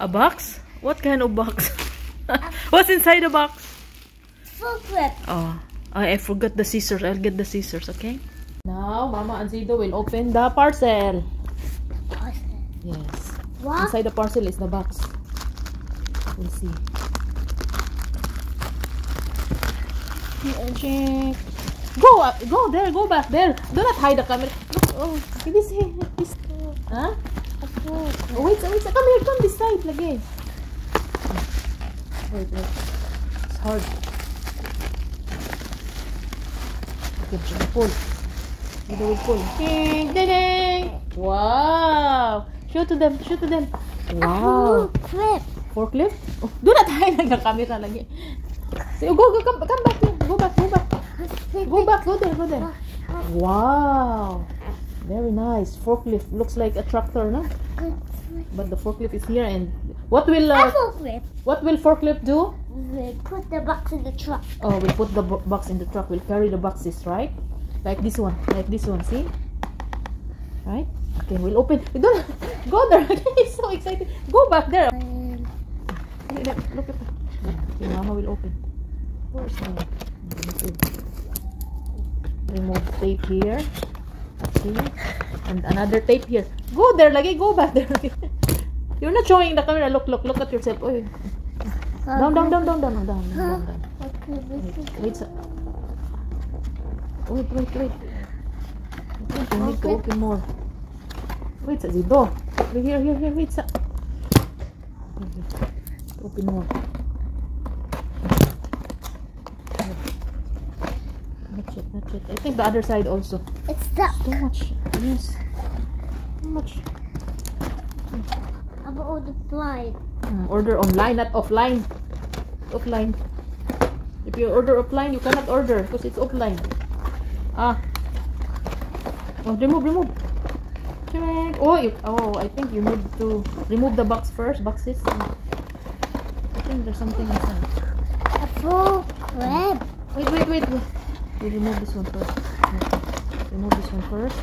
A box? What kind of box? What's inside the box? Forklift. Oh, I forgot the scissors. I'll get the scissors, okay? Now, Mama and Zido will open the parcel. Parcel. Yes. What? Inside the parcel is the box. We'll see. Check. Go there, go back there. Do not hide the camera. Look, oh, this. Huh? Oh, wait, come here, come this side, lagi. Wait. It's hard. Okay, pull. Zido will pull. Ding, ding, ding. Wow. Show to them. Wow. Forklift. Forklift? Oh, do not hide the camera lagi. So, come back here. Go back. Go there. Wow. Very nice. Forklift. Looks like a tractor, no? But the forklift is here, and what will forklift do? We put the box in the truck. Oh, we put the box in the truck. We'll carry the boxes, right? Like this one. See? Right? Okay, we'll open. Don't go there. He's so excited. Go back there. Look at that. Okay, Mama will open. Where's Mama? Remove tape here. Okay. And another tape here. Go there, lagi. Go back there. You're not showing the camera. Look at yourself. Oy. Down. Wait. I think you need to open more. Wait, Zido. Here. Wait, open more. Not yet. I think the other side also. It's stuck. Too much. Yes. Too much. I'm gonna order blind. Order online, not offline. Offline. If you order offline, you cannot order because it's offline. Oh, remove. Check. Oh, I think you need to remove the boxes. I think there's something inside. A full crab. Wait. We remove this one first. Remove this one first.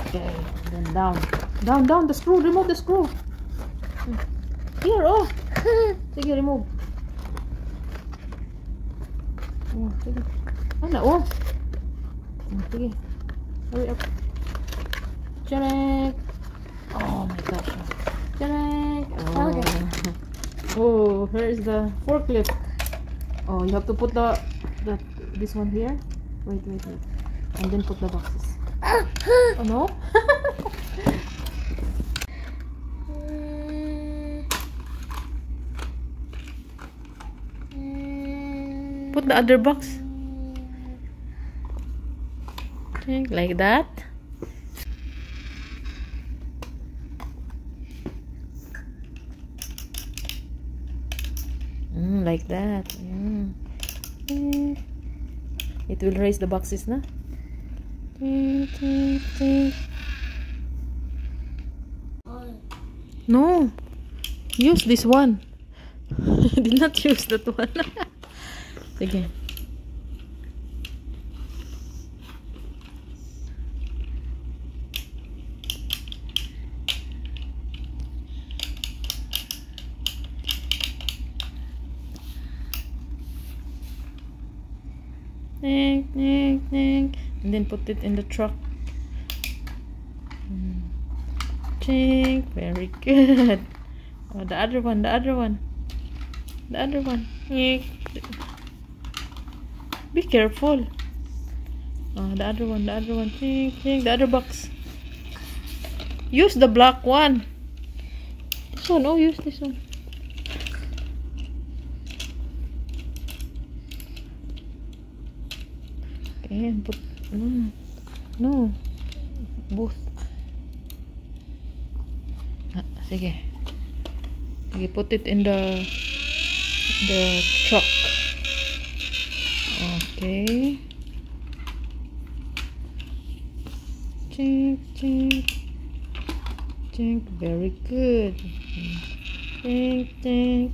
Okay, then down the screw. Remove the screw. Here, oh. Sige, remove. Oh, sige. Ano, oh. Sige. Hurry up. Check. Oh my gosh. Check. Oh, here's the forklift. Oh, you have to put this one here. Wait. And then put the boxes. Oh no? Put the other box. Okay, like that. Like that. It will raise the boxes, na? No. Use this one. Did not use that one. Sige. And then put it in the truck. Very good. Oh, the other one. Be careful. Oh, the other one. The other box. Use the black one. This one. Oh, use this one. Okay, and put no both. Sige, put it in the truck. Okay. Chink. Very good. Chink.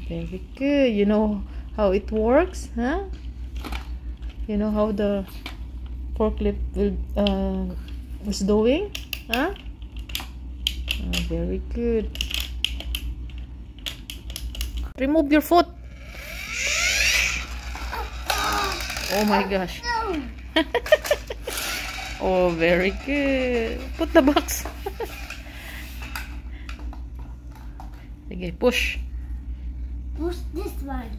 Very good. You know how it works, huh? You know how the forklift is doing, huh? Oh, very good. Remove your foot. Oh my gosh. Oh, very good. Put the box. Sige, push. Push this one.